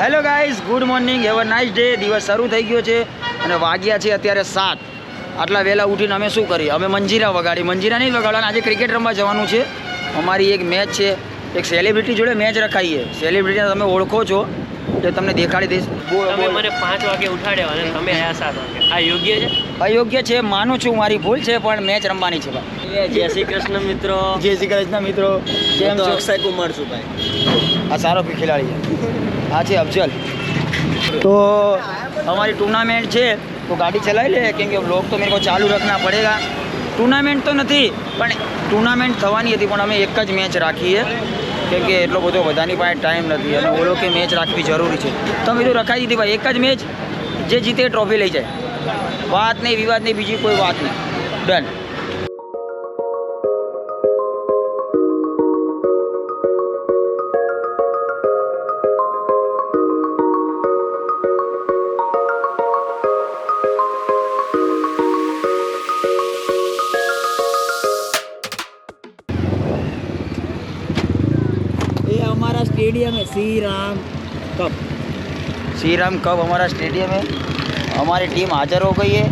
Hello guys, good morning, have a nice day. દિવસ શરૂ થઈ ગયો છે અને વાગ્યા છે અત્યારે 7. આટલા વહેલા ઉઠીને અમે શું કરીએ? અમે મંજીરા વગાડી. મંજીરા નહીં વગાડવાના, આજે ક્રિકેટ રમવા જવાનું છે. અમારી એક મેચ છે, એક સેલિબ્રિટી જોડે મેચ રખાઈએ. સેલિબ્રિટીને તમે ઓળખો છો એટલે તમને દેખાડી દઈશ. તમે મને 5 વાગે ઉઠાડ્યો અને તમે આયા 7 વાગે. આ યોગ્ય છે? અયોગ્ય છે, માનું છું, મારી ભૂલ છે, પણ મેચ રમવાની છે ભાઈ. જય શ્રી કૃષ્ણ મિત્રો. જય શ્રી કૃષ્ણ મિત્રો. કેમ છો? અક્ષય કુમાર છું ભાઈ. આ સારો ખેલાડી છે. આ છે અફજલ. તો हमारी टूर्नामेंट છે તો ગાડી ચલાવી લે, કેમ કે વ્લોગ તો મેરે કો ચાલુ રખના પડેગા. ટુર્નામેન્ટ તો નથી, પણ ટુર્નામેન્ટ થવાની હતી, પણ અમે એક જ મેચ રાખીએ કેમ કે એટલો બધો બધાની પાસે ટાઈમ નથી અને બોલો કે મેચ રાખવી જરૂરી છે તો અમે તો રખાઈ દીધી ભાઈ. એક જ મેચ, જે જીતે ટ્રોફી લઈ જાય. વાત નહીં, વિવાદ નહીં, બીજી કોઈ વાત નહીં. ડન. हमारा स्टेडियम है श्री राम कप. श्री राम कप हमारा स्टेडियम है. हमारी टीम हाजिर हो गई है.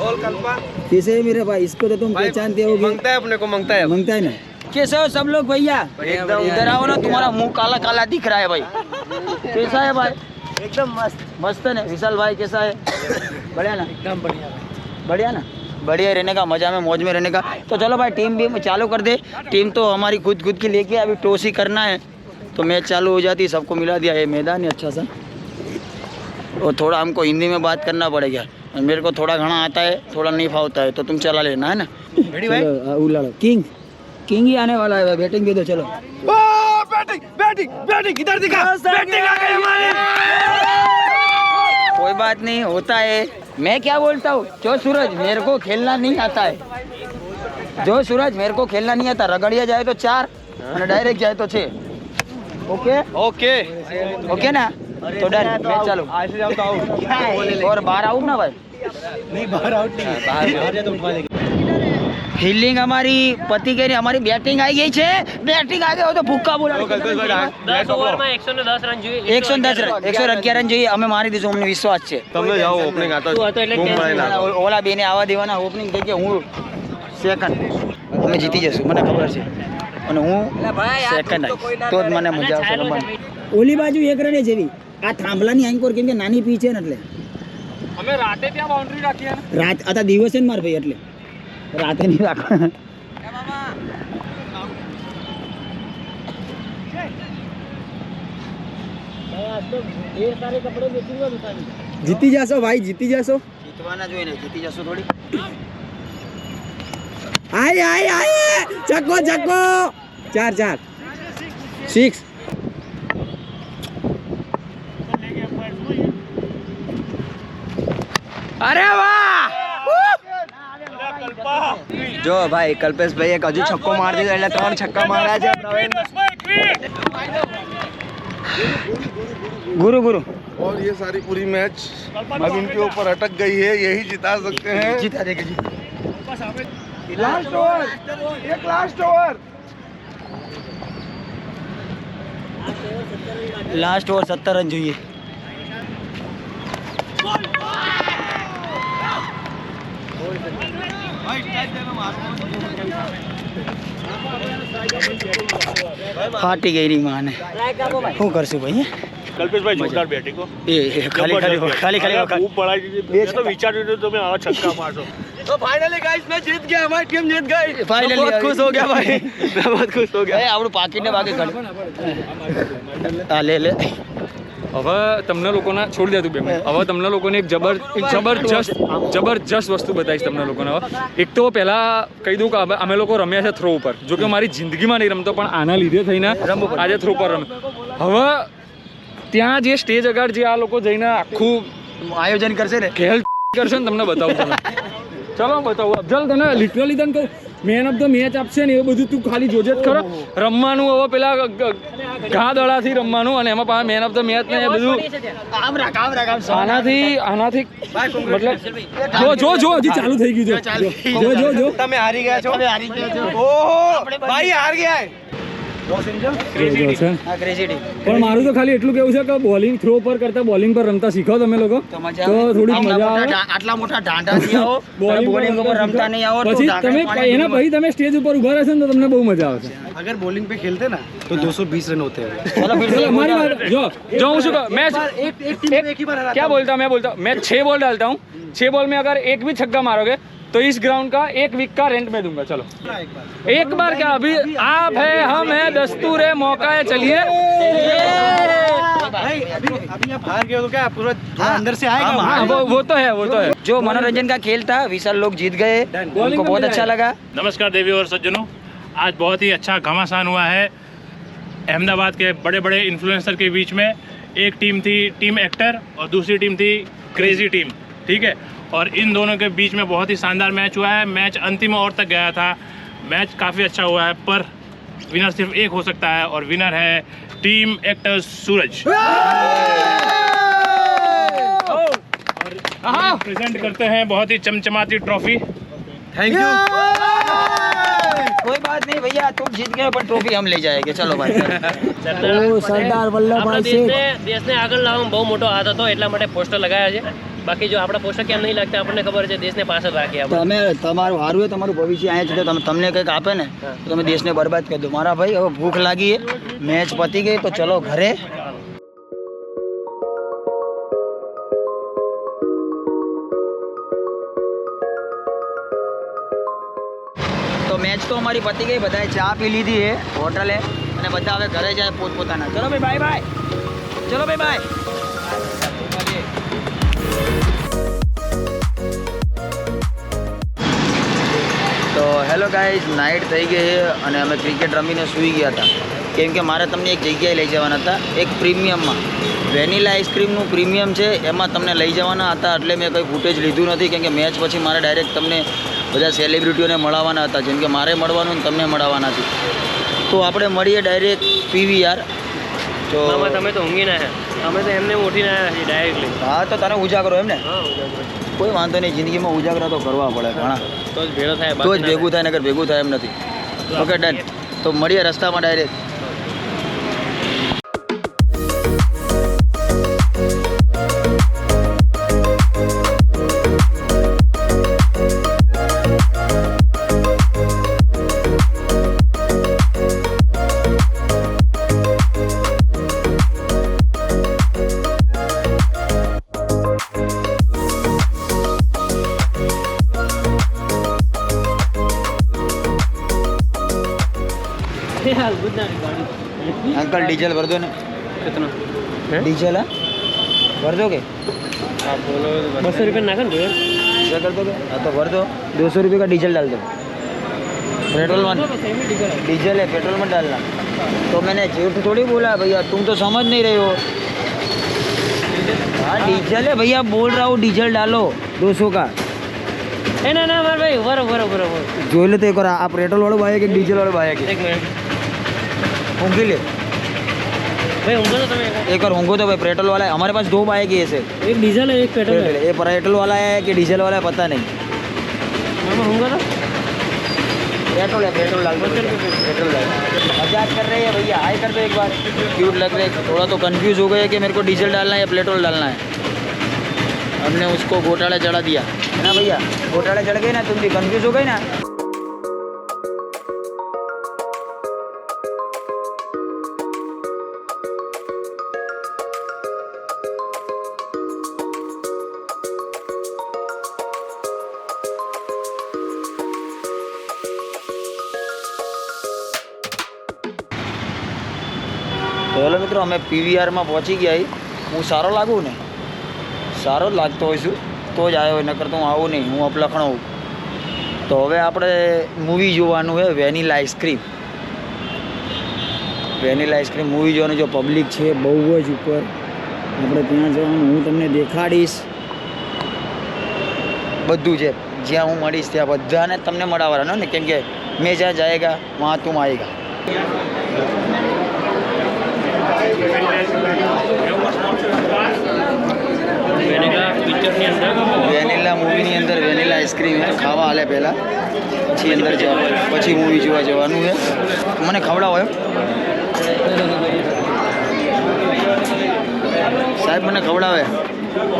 ऑल कल्पा कैसे है मेरे भाई? इसको तो तुम पहचानते होगे. मांगता है अपने को, मांगता है ना. कैसे हो सब लोग भैया? एकदम इधर आओ ना, तुम्हारा मुंह काला काला दिख रहा है भाई. कैसा है भाई? एकदम मस्त. मस्त है ना. विशाल भाई कैसा है? बढ़िया ना? एकदम बढ़िया. बढ़िया ना? बढ़िया रहने का, मजा में मौज में रहने का. तो चलो भाई, टीम भी चालू कर दे. टीम तो हमारी खुद की लेके अभी टॉस ही करना है तो मैच चालू हो जाती. सबको मिला दिया ये मैदान है अच्छा सा. और थोड़ा हमको हिंदी में बात करना पड़ेगा. मेरे को थोड़ा घना आता है, थोड़ा नहीं फावता है, तो तुम चला लेना है ना. रेडी भाई? उलाड़ो. किंग ही आने वाला है. बैटिंग भी दो. चलो बैटिंग बैटिंग बैटिंग इधर दिखा. बैटिंग आ गई हमारी. कोई बात नहीं, होता है. मैं क्या बोलता हूँ, जो सूरज मेरे को खेलना नहीं आता है, जो सूरज मेरे को खेलना नहीं आता, रगड़िया जाए तो 4 और डायरेक्ट जाए तो 6. ओके ओके ओके ना? तो डन. मैं चलो. आज से जाओ तो आउट. और बाहर आउट ना भाई. नहीं बाहर आउट नहीं. बाहर जाए तो उठवा देंगे. फील्डिंग हमारी पति के लिए, हमारी बैटिंग आई गई है. बैटिंग आ गई हो तो भूखा बोला. 10 ઓવરમાં 110 રન જોઈએ. 110 રન, 111 રન જોઈએ. અમે મારી દઈશું, અમને વિશ્વાસ છે. તમને જાઓ ઓપનિંગ આતો તું હતો એટલે cancel. ઓલા બેને આવા દેવાના. ઓપનિંગ થઈ ગયા, હું સેકન્ડ. અમે જીતી જશું, મને ખબર છે. અને હું સેકન્ડ આવીશ તો જ મને મજા આવશે રમવાની. ઓલી બાજુ 1 રન જેવી આ થાંભલાની આંકોર, કેમ કે નાની પીચ છે ને એટલે અમે રાતે ત્યાં બાઉન્ડ્રી રાખી ને. રાત આ દિવસે જ માર ભાઈ, એટલે રાતે નહીં રાખો. જીતી જશો ભાઈ, જીતી જશો. જીતવાના જોઈએ ને, જીતી જશો થોડી. આય આય આય, ચક્કો ચક્કો. 4 6. અરે વાહ. જો ભાઈ કલ્પેશભાઈ એક હજુ છક્કો મારી દીધો એટલે 3 છક્કા માર્યા છે. गुरु गुरु और ये सारी पूरी मैच अब इनके ऊपर अटक गई है. यही जिता सकते हैं. जीता देगा जी. लास्ट ओवर, एक last over. Last over 17 run જોઈએ. ફાટી ગઈ ની માને. શું કરશું ભાઈ? કલ્પેશભાઈ જોરદાર બેટિંગ હો. એ ખાલી ખૂબ પડાઈ દીધી. મેં તો વિચાર્યું હતું તમે આવા છક્કા મારશો. तो फाइनली गाइस मैं जीत गया. हमारी टीम जीत गई. फाइनली बहुत खुश हो गया भाई. मैं बहुत खुश हो गया. એ આપણું પાકીટને બાકી કાઢ. આ લે લે. હવે તમને લોકોને છોડી દે તું 2 મિનિટ. હવે તમને લોકોને એક જબરજસ્ત વસ્તુ બતાવીશ તમને લોકોને. હવે એક તો પહેલાં કહી દઉં કે અમે લોકો રમ્યા છે થ્રો ઉપર. જો કે મારી જિંદગીમાં નહીં રમતો, પણ આના લીધે થઈને આજે થ્રો પર રમે. હવે ત્યાં જે સ્ટેજ આગળ જે આ લોકો જઈને આખું આયોજન કરશે ને, ખેલ કરશે ને, તમને બતાવું તમે. ચલો બતાવું. અફજલ તને લિટરલી તને કહું, મેન ઓફ ધ મેચ આપશે ને એ બધું તું ખાલી જોજે જ ખરો. રમવાનું હવે પેલા ઘા દડાથી રમવાનું, અને એમાં પાછા મેન ઓફ ધ મેચ ને એ બધું આનાથી મતલબ જો હજી ચાલુ થઈ ગયું છે. જો તમે હારી ગયા છો. ઓહો ભાઈ હાર ગયા. જો છે. હા ક્રેઝી ટીમ. પણ મારું તો ખાલી એટલું કેવું છે કે બોલિંગ થ્રો પર કરતા બોલિંગ પર રમતા શીખો તમે લોકો તો મજા તો આવે. થોડીક આટલા મજા મોટા આવે. આટલા મોટા ઢાંઢાથી આવો Bowling બોલિંગ ઉપર રમતા રમતા નહીં આવો તો પછી ઢાંકણે તમે પાણી એના પછી તમે સ્ટેજ ઉપર ઉભા રહેશો ને તો તમને બહુ મજા આવશે. अगर बॉलिंग पे खेलते ना तो 220 रन होते हैं। चलो फिर से चलो, एक हमारी और- बात जो હું શું કહું मैच एक टीम को एक ही बार हराता क्या बोलता हूँ मैं बोलता हूँ मैं 6 बॉल डालता हूँ 6 बॉल में अगर एक भी छक्का मारोगे तो इस ग्राउंड का 1 वीक का रेंट मैं दूंगा चलो एक बार क्या अभी आप है हम है दस्तूर है मौका है चलिए भाई अभी आप हार गए हो तो क्या पूरा थोड़ा अंदर से आएगा हाँ वो तो है वो तो है जो मनोरंजन का खेल था विशाल लोग जीत गए उनको बहुत अच्छा लगा नमस्कार देवी और सज्जनों, आज बहुत ही अच्छा घमासान हुआ है अहमदाबाद के बड़े बड़े इन्फ्लुएंसर के बीच में। एक टीम थी टीम एक्टर और दूसरी टीम थी क्रेजी टीम, ठीक है। और इन दोनों के बीच में बहुत ही शानदार मैच हुआ है। मैच अंतिम ओवर तक गया था, मैच काफ़ी अच्छा हुआ है, पर विनर सिर्फ एक हो सकता है और विनर है टीम एक्टर सूरज। और प्रेजेंट करते हैं बहुत ही चमचमाती ट्रॉफी। Thank you. कोई बात नहीं भैया तुम जीत गए पर ट्रॉफी हम ले जाएंगे चलो भाई સરદાર વલ્લભભાઈ દેશને આગળ લાવવામાં બહુ મોટો હાથ હતો એટલા માટે પોસ્ટર લગાવ્યા છે. બાકી જો આપણા પોસ્ટર કેમ નહીં લાગતા આપણને ખબર છે, દેશને પાછળ રાખીએ આપણે. તમે તમારું સારું હોય તમારું ભવિષ્ય અહીંયા છે તો તમને કંઈક આપે ને તો તમે દેશને બરબાદ કરી દો મારા ભાઈ હવે ભૂખ લાગી છે મેચ પતી ગઈ તો ચલો ઘરે તો મેચ તો અમારી પતી ગઈ બધાએ ચા પી લીધી છે હોટલે અને બધા હવે ઘરે જાય પોતપોતાના ચલો ભાઈ બાય બાય ચલો ભાઈ બાય તો હેલો ગાઈઝ નાઇટ થઈ ગઈ છે અને અમે ક્રિકેટ રમીને સૂઈ ગયા હતા કેમ કે મારે તમને એક જગ્યાએ લઈ જવાના હતા એક પ્રીમિયમમાં વેનીલા આઈસ્ક્રીમનું પ્રીમિયમ છે એમાં તમને લઈ જવાના હતા એટલે મેં કંઈ ફૂટેજ લીધું નથી કેમ કે મેચ પછી મારે ડાયરેક્ટ તમને બધા સેલિબ્રિટીઓને મળવાના હતા જેમ કે મારે મળવાનું ને તમને મળવાના હતી તો આપણે મળીએ ડાયરેક્ટ પીવીઆર તો મામા તમે તો ઊંઘી ના અમે તો એમને ઉઠીને આવ્યા છીએ ડાયરેક્ટલી. હા તો તને ઉજાગરો એમ ને હા ઉજાગરો. કોઈ વાંધો નહીં જિંદગીમાં ઉજાગરા તો કરવા પડે ઘણા તો જ ભેળો થાય, તો બાકી જ ના ભેગું થાય નગર ભેગું થાય એમ નથી ઓકે ડન તો મળીએ રસ્તામાં ડાયરેક્ટ થાય. હાલ ગુડ નાઇટ ગાડી. अंकल डीजल भर दो ना कितना? डीजल है भर दोगे आप बोलो 200 रुपये नाखा ने क्या कर दोगे हाँ तो भर दो 200 रुपये का डीजल डाल दो पेट्रोल में डीजल है पेट्रोल में डालना तो मैंने झूठ थोड़ी बोला भैया तुम तो समझ नहीं रहे हो हाँ डीजल है भैया बोल रहा हूँ डीजल डालो 200 का એ ના ના માર ભાઈ બરોબર બરોબર. जो ले तो एक और आप पेट्रोल वालों भाई कि डीजल वालों भाई એક મિનિટ होंगे ले ભાઈ ઊંઘો તો તમે. एक और होंगे तो भाई पेट्रोल वाला है हमारे पास 2 बाइक है ऐसे એક ડીઝલ એક પેટ્રોલ. ये पेट्रोल वाला है कि डीजल वाला है पता नहीं મામા ઊંઘો તો पेट्रोल है पेट्रोल डाल दो पेट्रोल डाल मजाक कर रहे हैं भैया हाई कर दो एक बार क्यूट लग रहे थोड़ा तो कंफ्यूज हो गए कि मेरे को डीजल डालना है या पेट्रोल डालना है हमने उसको घोटाला चढ़ा दिया है ना भैया घोटाला चढ़ गए ना तुम भी कंफ्यूज हो गए ना તો હેલો મિત્રો અમે પીવીઆરમાં પહોંચી ગયા છીએ હું સારો લાગું ને સારો જ લાગતો હોઈશું તો જ આવ્યો નકર તો હું આવું નહીં હું અપલખણો હોઉં તો હવે આપણે મૂવી જોવાનું છે વેનીલા આઈસ્ક્રીમ મૂવી જોવાનું જો પબ્લિક છે બહુ જ ઉપર આપણે ત્યાં જવાનું હું તમને દેખાડીશ બધું છે જ્યાં હું મળીશ ત્યાં બધાને તમને મળાવવાનો ને કેમ કે મેં જ્યાં જાયગા વहाँ तुम आएगा વેનીલા પિક્ચરની અંદર વેનીલા મૂવીની અંદર વેનીલા આઈસ્ક્રીમ ખાવા હાલે પહેલાં પછી અંદર પછી મૂવી જોવા જવાનું છે. મને ખવડાવો એમ સાહેબ, મને ખવડાવે.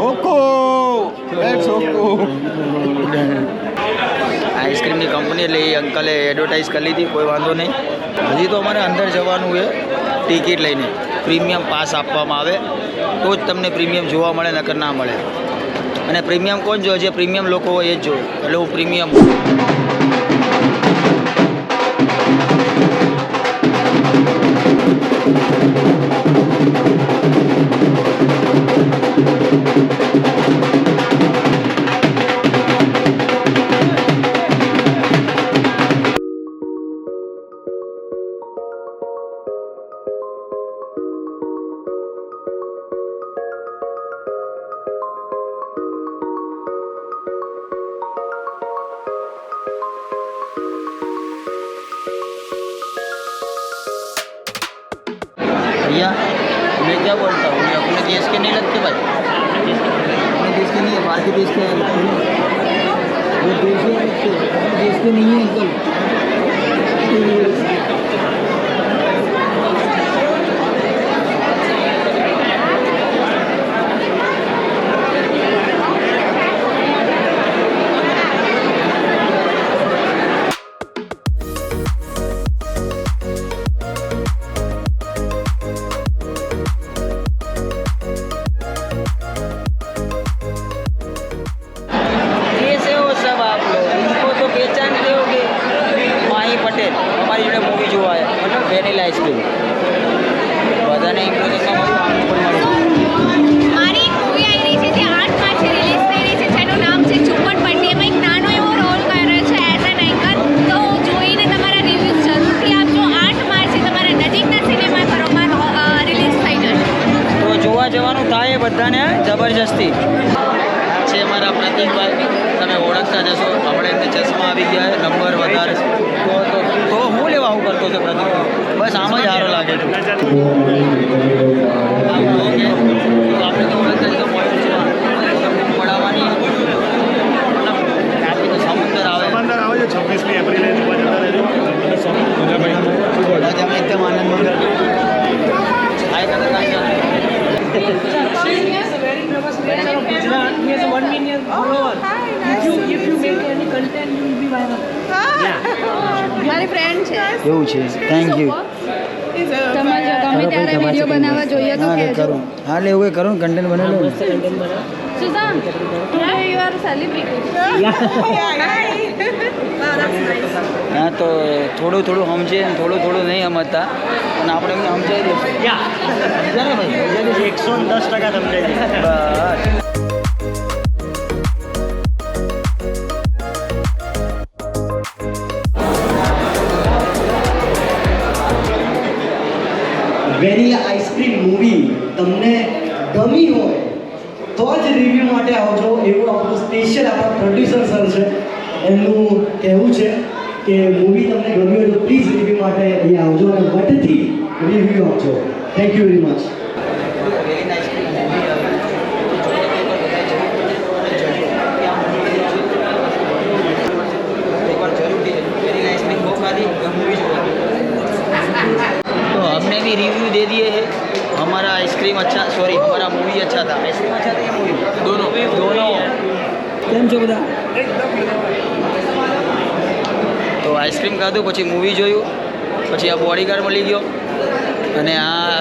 ओको लेट्स ओको આઈસ્ક્રીમની કંપની એટલે એ અંકલે એડવર્ટાઈઝ કરી લીધી, કોઈ વાંધો નહીં. હજી તો અમારે અંદર જવાનું છે ટિકિટ લઈને. પ્રીમિયમ પાસ આપવામાં આવે તો જ તમને પ્રીમિયમ જોવા મળે, નકર ના મળે. અને પ્રીમિયમ કોણ જોવે? જે પ્રીમિયમ લોકો હોય એ જ જોવે. એટલે હું પ્રીમિયમ भैया मैं क्या बोलता हूँ, ये अपने देश के नहीं लगते भाई, अपने देश के नहीं है, बाहर के देश के लगते हैं. वो देश के लगते हैं, अपने देश के नहीं है अंकल. कैसे हो सब आप लोग? इनको तो पहचानते होगे. माही पटेल हमारी जोड़े मूवी जो है मतलब वेनिला आइसक्रीम બધાને ઇમ્પ્રેશનમાં મળ્યું, આમને પણ મળ્યું. મારી એક મૂવી આવી રહી છે જે 8 માર્ચે રિલીઝ થઈ રહી છે, જેનું નામ છે ઝુંપડપટ્ટી. એમાં એક નાનો એવો રોલ કર્યો છે એઝ એન એન્કર. તો જોઈને તમારા રિવ્યૂઝ જરૂરથી આપજો. 8 માર્ચે તમારા નજીકના સિનેમાઘરોમાં રિલીઝ થઈ જશે. તો જોવા જવાનું થાય બધાને જબરજસ્તી. છે મારા પ્રતિકભાઈ, તમે ઓળખતા જશો. આપણે એમને ચશ્મા આવી ગયા છે, નંબર વધારે છે. તો હું લેવા આવું કરતો હતો પ્રતિકભાઈ, બસ આમ જ સારો લાગે છે. આપણે તો ઓળખતા જશો, પડાવવાની આપણી તો સમુદ્ર આવે આવે છે 26મી એપ્રિલે જોવા જતા રહેજો. અમે એકદમ આનંદ હાય કદર કાંઈ મારી ફ્રેન્ડ છે. એવું છે. Thank you. તમારે ગમે ત્યારે વિડીયો બનાવવા જોઈએ તો કહેજો. કરું હા એટલે એવું કરું કન્ટેન્ટ બનાવી લો. Sussanne, you are celebrity. હા તો થોડું થોડું સમજે ને થોડું થોડું નહીં સમજતા અને આપણે એમને સમજાવી દઈશું. સમજ્યા ને ભાઈ? 110% સમજાય. બસ. વેનીલા આઈસ્ક્રીમ મૂવી તમને ગમી હોય તો જ રિવ્યૂ માટે આવજો, એવું આપણું સ્પેશિયલ આપણા પ્રોડ્યુસર સર છે, એમનું કહેવું છે કે મૂવી તમને ગમી હોય તો પ્લીઝ રિવ્યૂ માટે અહીંયા આવજો અને વટથી રિવ્યૂ આપજો. Thank you very much. तो हमने भी रिव्यू दे दिए हैं. हमारा आइसक्रीम अच्छा, सॉरी हमारा मूवी अच्छा था. आइसक्रीम अच्छा था या मूवी? दोनों. કેમ છો બધા? તો આઈસ્ક્રીમ ખાધું, પછી મૂવી જોયું, પછી આ બોડીગાર્ડ મળી ગયો અને આ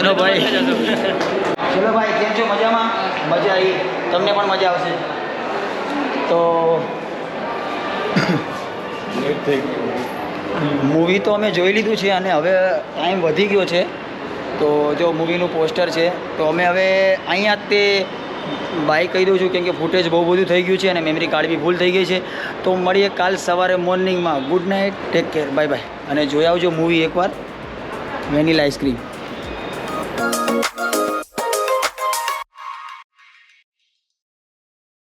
એનો ભાઈ. ચલો ભાઈ, કેમ છો? મજામાં? મજા આવી, તમને પણ મજા આવશે. તો મૂવી તો અમે જોઈ લીધું છે અને હવે ટાઈમ વધી ગયો છે. તો જો મૂવીનું પોસ્ટર છે તો અમે હવે અહીંયા જ તે બાય કહી દઉં છું, કેમ કે ફૂટેજ બહુ બધું થઈ ગયું છે અને મેમરી કાર્ડ બી ફૂલ થઈ ગઈ છે. તો મળીએ કાલ સવારે મોર્નિંગમાં. Good night, take care, bye bye. અને જોઈ આવજો મૂવી એકવાર, વેનીલા આઈસ્ક્રીમ.